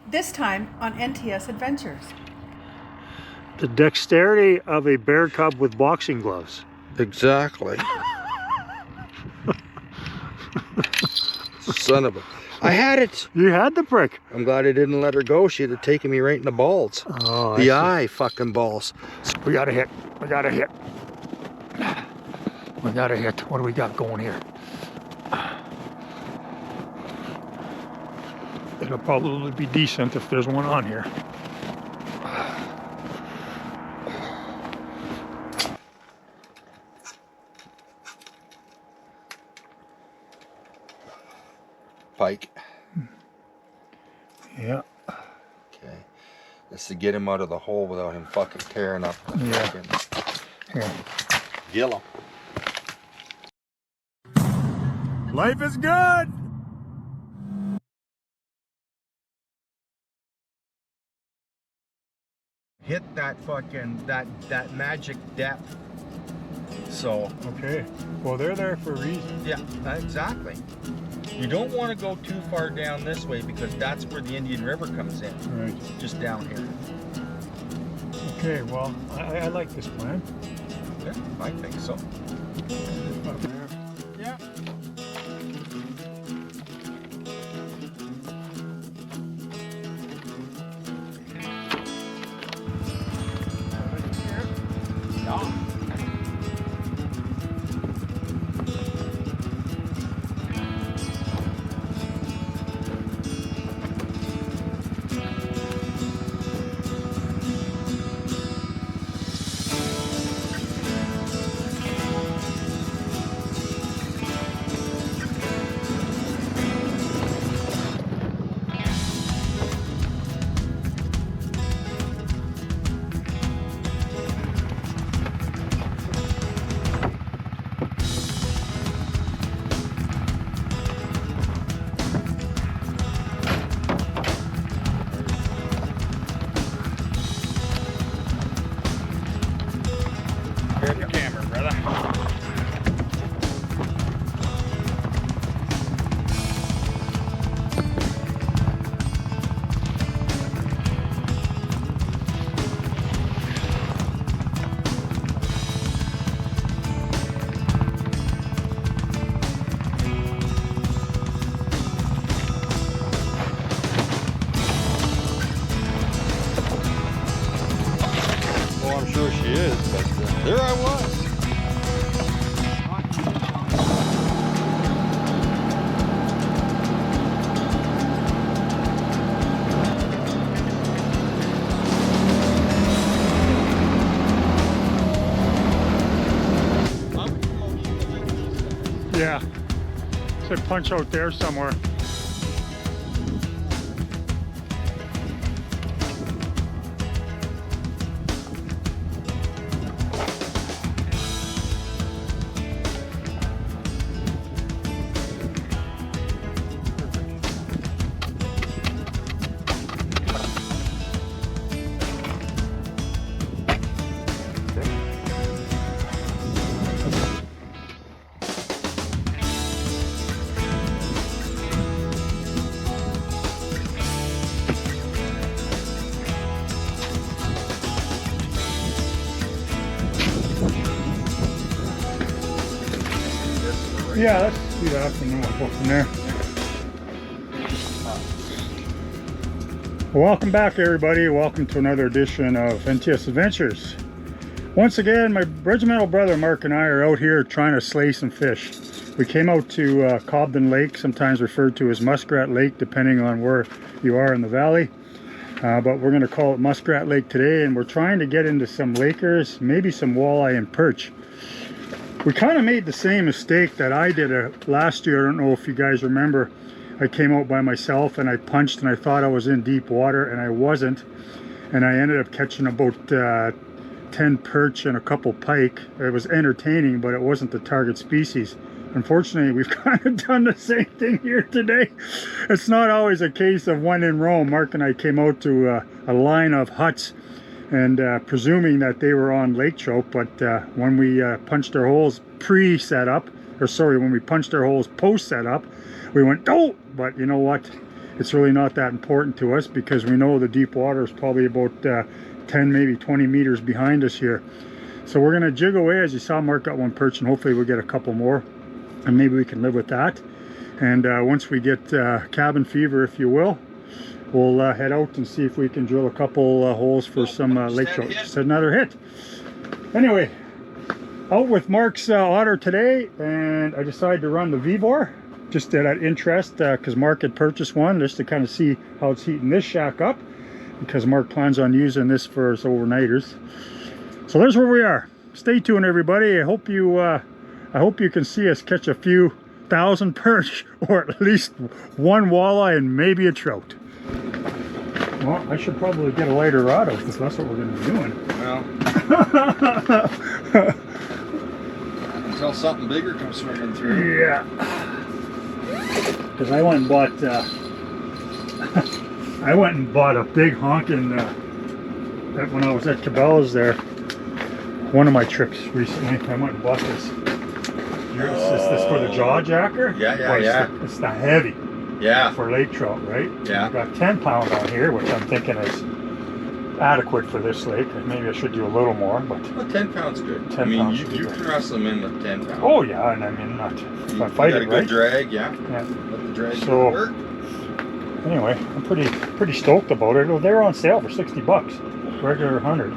This time on NTS Adventures. The dexterity of a bear cub with boxing gloves. Exactly. Son of a... I had it. You had the prick. I'm glad I didn't let her go. She'd have taken me right in the balls. Oh, the eye fucking balls. We got a hit. We got a hit. We got a hit. What do we got going here? It'll probably be decent if there's one on here. Pike. Yeah. Okay. That's to get him out of the hole without him fucking tearing up the fucking... Here. Gill him. Life is good. Hit that fucking, that magic depth. So... Okay. Well, they're there for a reason. Yeah, exactly. You don't want to go too far down this way because that's where the Indian River comes in. Right. Just down here. Okay, well, I like this plan. Yeah, I think so. Yeah. Grab your camera, brother. Well, I'm sure she is, but there I was. Yeah. Said punch out there somewhere. Yeah, let's do that and then we'll go from there. Welcome back, everybody. Welcome to another edition of NTS Adventures. Once again, my regimental brother Mark and I are out here trying to slay some fish. We came out to Cobden Lake, sometimes referred to as Muskat Lake, depending on where you are in the valley. But we're going to call it Muskat Lake today, and we're trying to get into some Lakers, maybe some walleye and perch. We kind of made the same mistake that I did last year. I don't know if you guys remember. I came out by myself and I punched and I thought I was in deep water and I wasn't. And I ended up catching about 10 perch and a couple pike. It was entertaining, but it wasn't the target species. Unfortunately, we've kind of done the same thing here today. It's not always a case of when in Rome. Mark and I came out to a line of huts and presuming that they were on lake trout, but when we punched our holes pre-setup, or sorry, when we punched our holes post-setup, we went, oh, but you know what? it's really not that important to us because we know the deep water is probably about 10, maybe 20 meters behind us here. So we're gonna jig away. As you saw, Mark got one perch, and hopefully we'll get a couple more, and maybe we can live with that. And once we get cabin fever, if you will, we'll head out and see if we can drill a couple holes for some lake trout. Just another hit. Anyway, out with Mark's otter today, and I decided to run the Vivor just out of interest because Mark had purchased one just to kind of see how it's heating this shack up, because Mark plans on using this for his overnighters. So there's where we are. Stay tuned, everybody. I hope you can see us catch a few thousand perch, or at least one walleye and maybe a trout. Well, I should probably get a lighter rod out because that's what we're going to be doing. Well, until something bigger comes swinging through. Yeah. Because I went and bought a big honking when I was at Cabela's there. One of my trips recently, I went and bought this. Is this for the jaw jacker? Yeah. It's the heavy. Yeah. For lake trout, right? Yeah. I've got 10 pound on here, which I'm thinking is adequate for this lake. Maybe I should do a little more, but well, 10 pounds good. 10 pounds you can wrestle them in with 10 pounds. Oh yeah, and I mean, not if I fight got it a good right. drag, yeah. Yeah. Let the drag So work. anyway, I'm pretty stoked about it. They were on sale for $60, regular 100.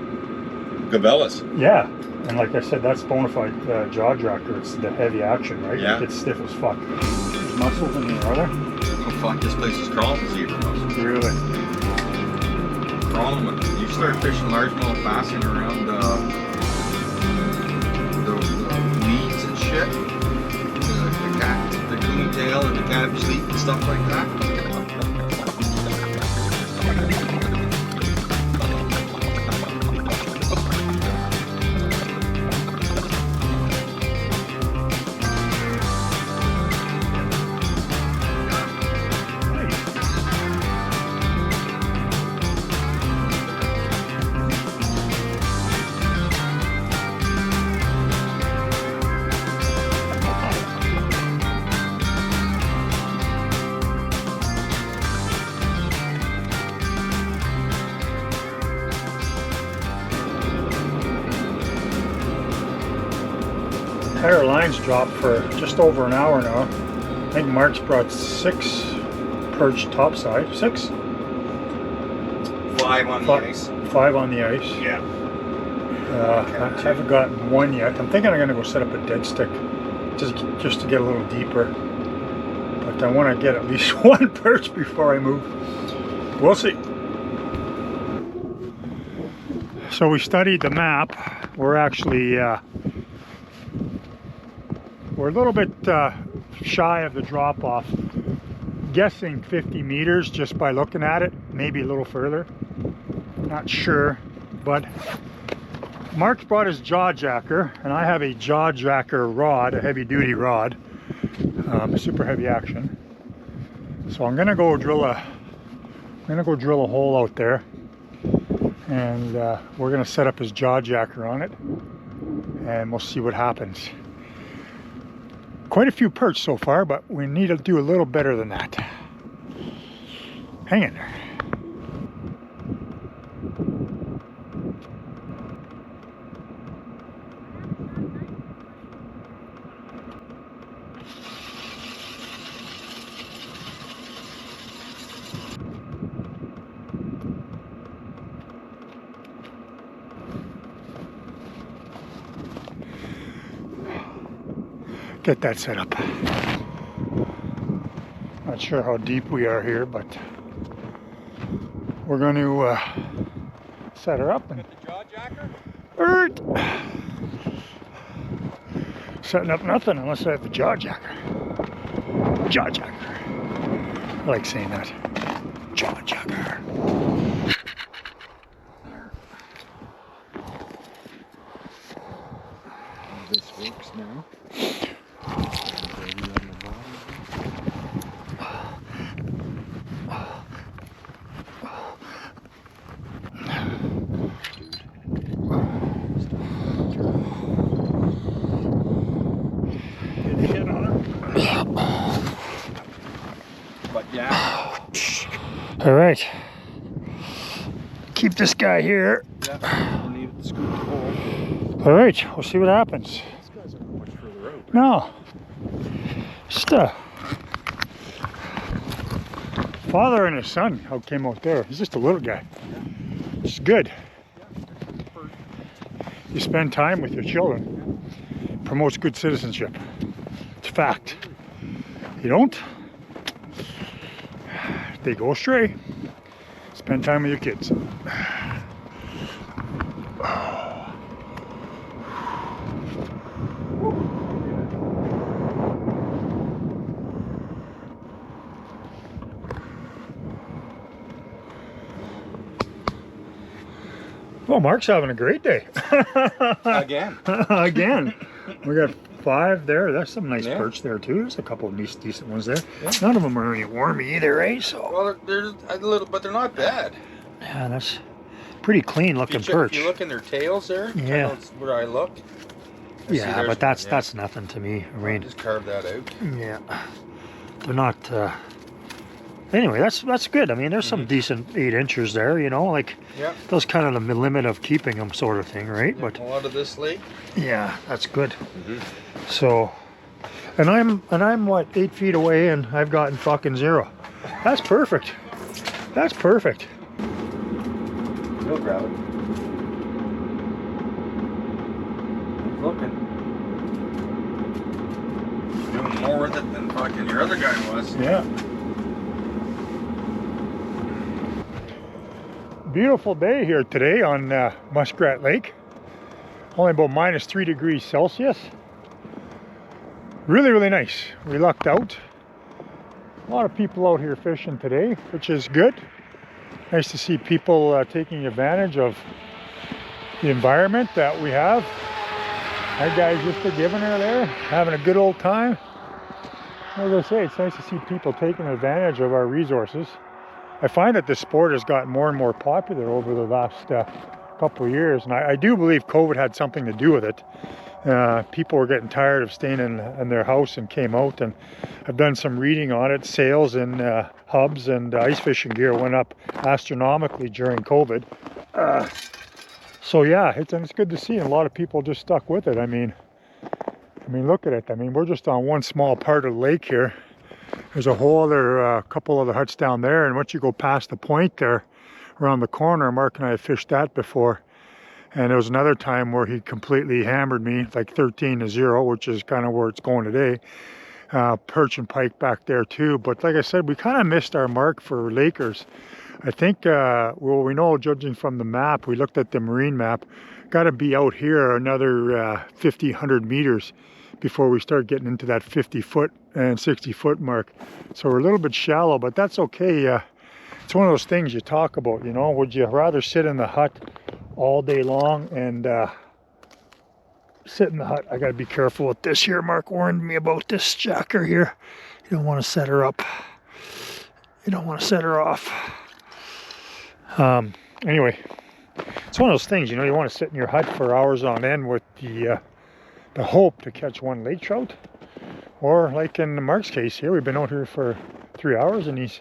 Cabela's. Yeah, and like I said, that's bona fide jaw jacker. It's the heavy action, right? Yeah. It gets stiff as fuck. There's muscles in here, are there? Oh fuck, this place is crawling with zebra mussels. Really? Crawling with them. You start fishing largemouth bassing around the weeds and shit. The coon tail and the cabbage leaf and stuff like that. Our lines dropped for just over an hour now. I think Mark's brought 6 perch topside. 6? 5 on the ice. 5 on the ice. Yeah. I haven't gotten one yet. I'm thinking I'm going to go set up a dead stick just to get a little deeper. But I want to get at least one perch before I move. We'll see. So we studied the map. We're actually we're a little bit shy of the drop-off. Guessing 50 meters just by looking at it, maybe a little further. Not sure, but Mark's brought his jaw jacker, and I have a jaw jacker rod, a heavy-duty rod, super heavy action. So I'm gonna go drill a hole out there, and we're gonna set up his jaw jacker on it, and we'll see what happens. Quite a few perch so far, but we need to do a little better than that. Hang in there. Get that set up. Not sure how deep we are here, but we're going to set her up. And Jaw jacker? Setting up nothing unless I have the jaw jacker. Jaw jacker. I like saying that. Jaw jacker. This works now. But yeah, All right. Keep this guy here. Yeah, we'll need it to scoop the hole. All right, we'll see what happens. These guys aren't much further out. No. Just father and his son out came out there. He's just a little guy. It's good. You spend time with your children. Promotes good citizenship. It's a fact. You don't, they go astray. Spend time with your kids. Well, Mark's having a great day. Again. Again. We got 5 there. That's some nice Yeah. perch there too. There's a couple of decent ones there. Yeah. None of them are any wormy either, right? So. Well, they're a little, but they're not bad. Yeah, that's pretty clean looking perch. If you look in their tails there, Yeah. that's where I look. Yeah, but that's nothing to me. I mean, just carve that out. yeah, they're not. Anyway, that's good. I mean, there's some decent 8-inchers there. You know, like Yeah. those kind of the limit of keeping them, sort of thing, right? Yeah, But a lot of this lake. yeah, that's good. So, and I'm what 8 feet away, and I've gotten fucking 0. That's perfect. That's perfect. He'll grab it. He's looking. Doing more with it than fucking your other guy was. Yeah. Beautiful day here today on Muskat Lake. Only about -3 degrees Celsius. Really, really nice. We lucked out. A lot of people out here fishing today, which is good. Nice to see people taking advantage of the environment that we have. That guy's just a giving her there, having a good old time. As I say, it's nice to see people taking advantage of our resources. I find that this sport has gotten more and more popular over the last couple of years, and I do believe COVID had something to do with it. People were getting tired of staying in their house and came out, and I've done some reading on it. Sales in hubs and ice fishing gear went up astronomically during COVID. So yeah, it's good to see, and a lot of people just stuck with it. I mean, look at it. I mean, we're just on one small part of the lake here. There's a whole other couple other huts down there, and once you go past the point there around the corner, Mark and I have fished that before, and there was another time where he completely hammered me, like 13-0, which is kind of where it's going today. Perch and pike back there too, but like I said, we kind of missed our mark for Lakers. I think, well, we know, judging from the map, we looked at the marine map, got to be out here another 50, 100 meters before we start getting into that 50-foot and 60-foot mark. So we're a little bit shallow, but that's okay. It's one of those things you talk about, you know. Would you rather sit in the hut all day long and sit in the hut? I got to be careful with this here. Mark warned me about this jacker here. You don't want to set her up. You don't want to set her off. Anyway, it's one of those things, you know, you want to sit in your hut for hours on end with the hope to catch one lake trout, or like in Mark's case here, we've been out here for 3 hours and he's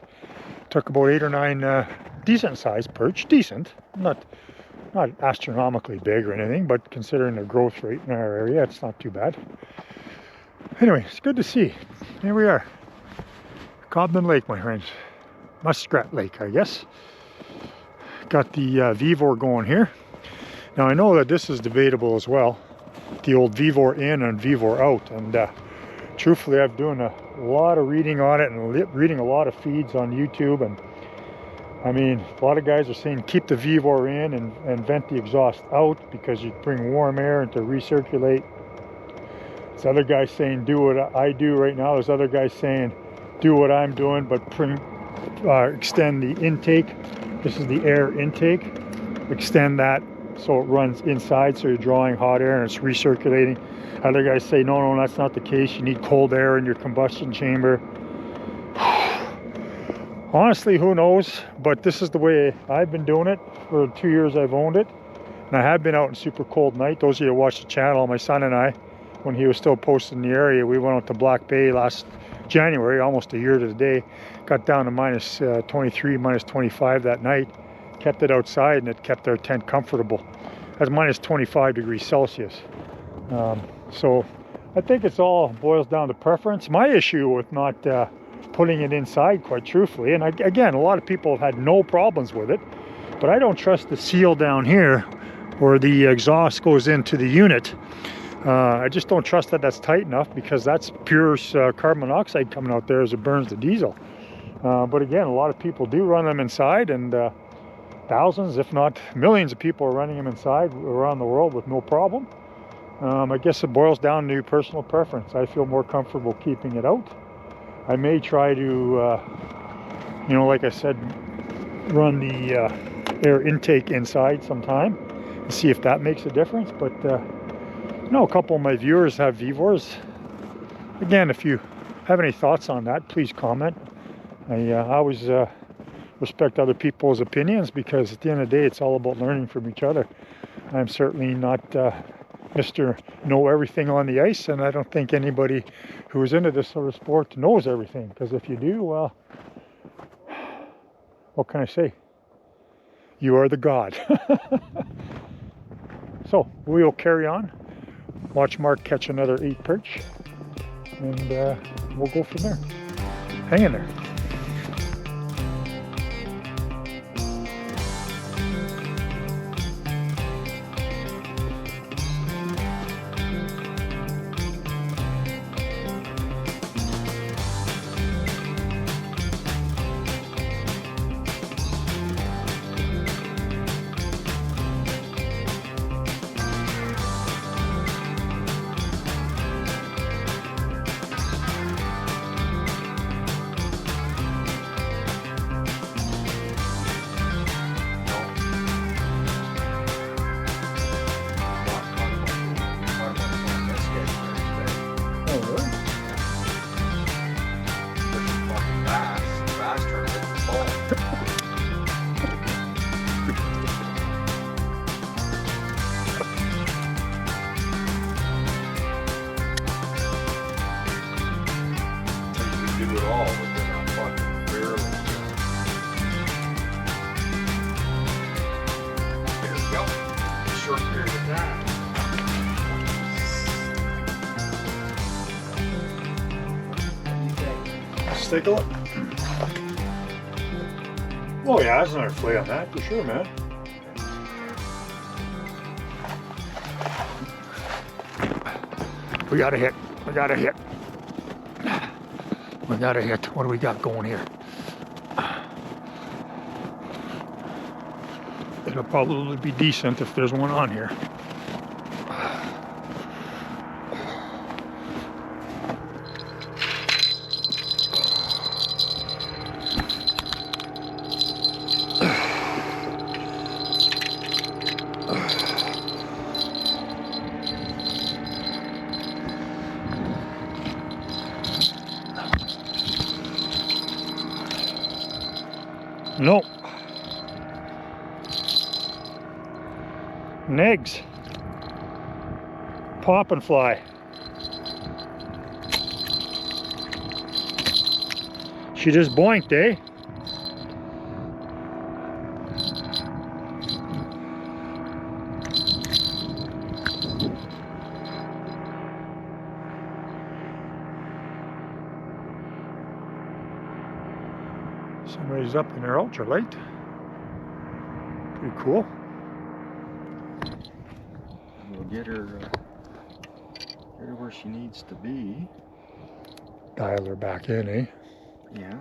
took about 8 or 9 decent sized perch. Decent, not astronomically big or anything, but considering the growth rate in our area, it's not too bad. Anyway, it's good to see. Here we are, Cobden Lake, my friends. Muskat Lake, I guess. Got the Vivor going here. Now I know that this is debatable as well, the old Vivor in and Vivor out, and truthfully I've done a lot of reading on it and reading a lot of feeds on YouTube, and I mean, a lot of guys are saying keep the Vivor in and vent the exhaust out because you bring warm air and to recirculate. There's other guys saying do what I do right now. There's other guys saying do what I'm doing, but extend the intake. This is the air intake. Extend that so it runs inside, so you're drawing hot air and it's recirculating. Other guys say no, that's not the case. You need cold air in your combustion chamber. Honestly, who knows? But this is the way I've been doing it for the 2 years I've owned it. And I have been out in super cold night. Those of you who watch the channel, my son and I, when he was still posted in the area, we went out to Black Bay last January, almost a year to the day. Got down to minus 23, minus 25 that night. Kept it outside and it kept our tent comfortable. That's minus 25 degrees Celsius. So I think it's all boils down to preference. My issue with not putting it inside, quite truthfully, and again, a lot of people have had no problems with it, but I don't trust the seal down here where the exhaust goes into the unit. I just don't trust that that's tight enough, because that's pure carbon monoxide coming out there as it burns the diesel. But again, a lot of people do run them inside, and thousands, if not millions of people are running them inside around the world with no problem. I guess it boils down to personal preference. I feel more comfortable keeping it out. I may try to, you know, like I said, run the air intake inside sometime and see if that makes a difference. But you know, a couple of my viewers have Vivors. Again, if you have any thoughts on that, please comment. I always respect other people's opinions, because at the end of the day, it's all about learning from each other. I'm certainly not Mr. Know Everything on the ice, and I don't think anybody who is into this sort of sport knows everything, because if you do, well, what can I say? You are the god. So we will carry on. Watch Mark catch another 8 perch, and we'll go from there. Hang in there. Let's take a look. Oh yeah, there's another flay on that for sure, man. We got a hit. We got a hit. We got a hit. What do we got going here? It'll probably be decent if there's one on here. Nope. Negs. Pop and fly. She just boinked, eh? Somebody's up in their ultralight. Pretty cool. We'll get her where she needs to be. Dial her back in, eh? Yeah.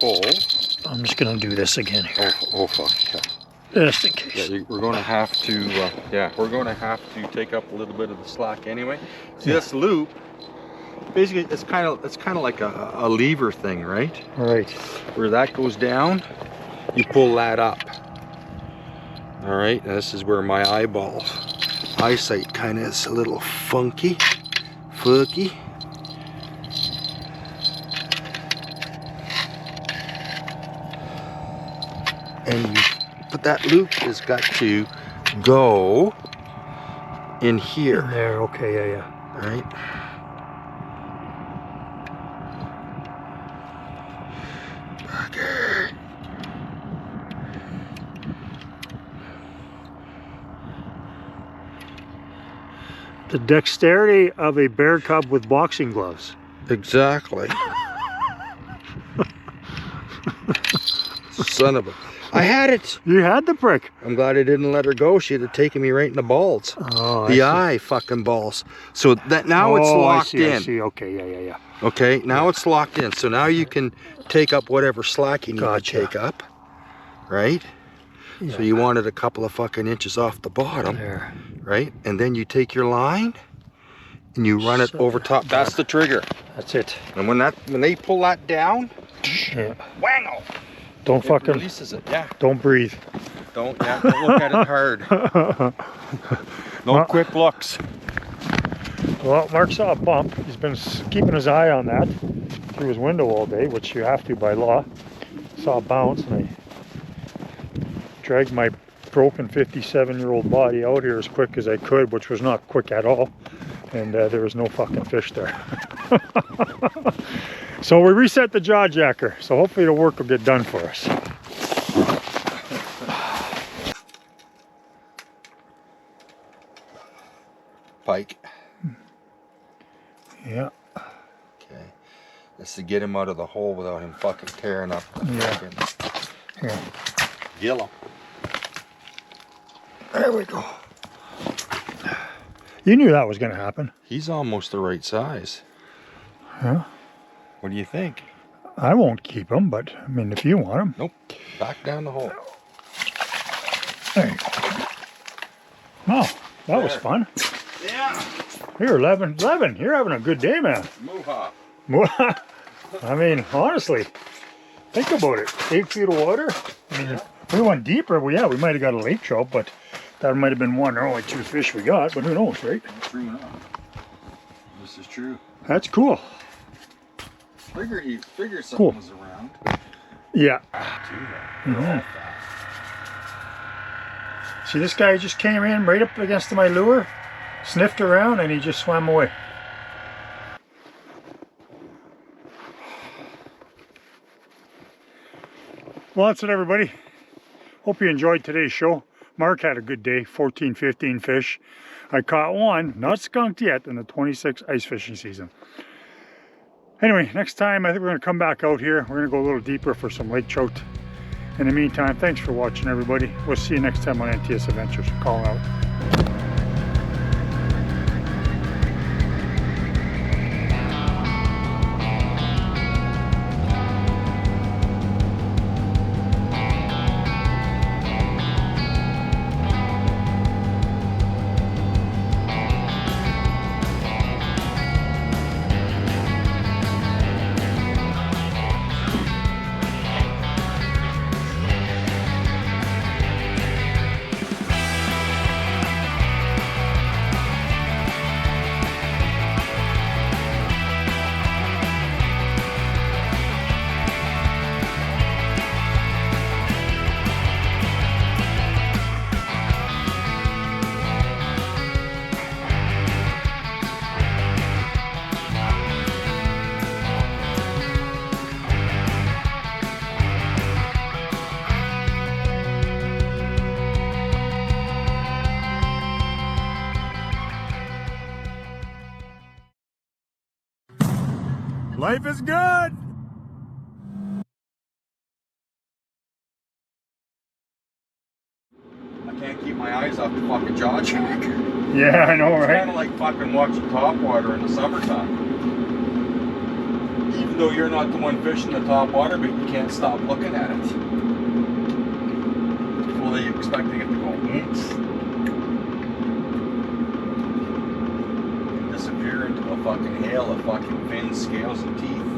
Oh. I'm just gonna do this again here. Oh fuck, yeah. Just in case. Yeah, we're going to have to, we're going to have to take up a little bit of the slack anyway. See, this loop, basically, it's kind of like a lever thing, right? Right. Where that goes down, you pull that up. All right, this is where my eyesight kind of is a little funky. But that loop has got to go in here. In there, okay, yeah. Right? The dexterity of a bear cub with boxing gloves. Exactly. Son of a... I had it. You had the prick. I'm glad I didn't let her go. She'd have taken me right in the balls. Oh, the eye fucking balls. So that now it's locked in. I see. Okay, yeah. Okay, now it's locked in. So now you can take up whatever slack you need to take up. Right? Yeah. So you want it a couple of fucking inches off the bottom. There. Right? And then you take your line and you run it over top. That's the trigger. That's it. And when they pull that down, wango. Don't fucking releases it. Yeah. Don't breathe. Don't look at it hard. No quick looks. Well, Mark saw a bump. He's been keeping his eye on that through his window all day, which you have to by law. Saw a bounce, and I dragged my broken 57-year-old body out here as quick as I could, which was not quick at all. And there was no fucking fish there. So we reset the jaw jacker. So hopefully the work will get done for us. Pike. Yeah. Okay. That's to get him out of the hole without him fucking tearing up the fucking... Here. Gill him. There we go. You knew that was going to happen. He's almost the right size. Huh? What do you think? I won't keep him, but I mean, if you want him. Nope. Back down the hole. There you go. Oh, that was fun. Yeah. You're 11. You're having a good day, man. Mooha. I mean, honestly, think about it. 8 feet of water. I mean, if we went deeper, we might have got a lake trout, but that might have been one or only 2 fish we got, but who knows, right? True enough. This is true. That's cool. Figured something Cool. was around. Yeah. Mm-hmm. See, this guy just came in right up against my lure, sniffed around, and he just swam away. Well, that's it, everybody. Hope you enjoyed today's show. Mark had a good day, 14, 15 fish. I caught one, not skunked yet, in the 26 ice fishing season. Anyway, next time I think we're going to come back out here. We're going to go a little deeper for some lake trout. In the meantime, thanks for watching, everybody. We'll see you next time on NTS Adventures. Colin out. Life is good. I can't keep my eyes off the fucking jaw jacker. Yeah, I know, It's right? kind of like fucking watching topwater in the summertime. Even though you're not the one fishing the topwater, but you can't stop looking at it. Fully expecting it to go disappear into a fucking hail of fucking fins, scales, and teeth.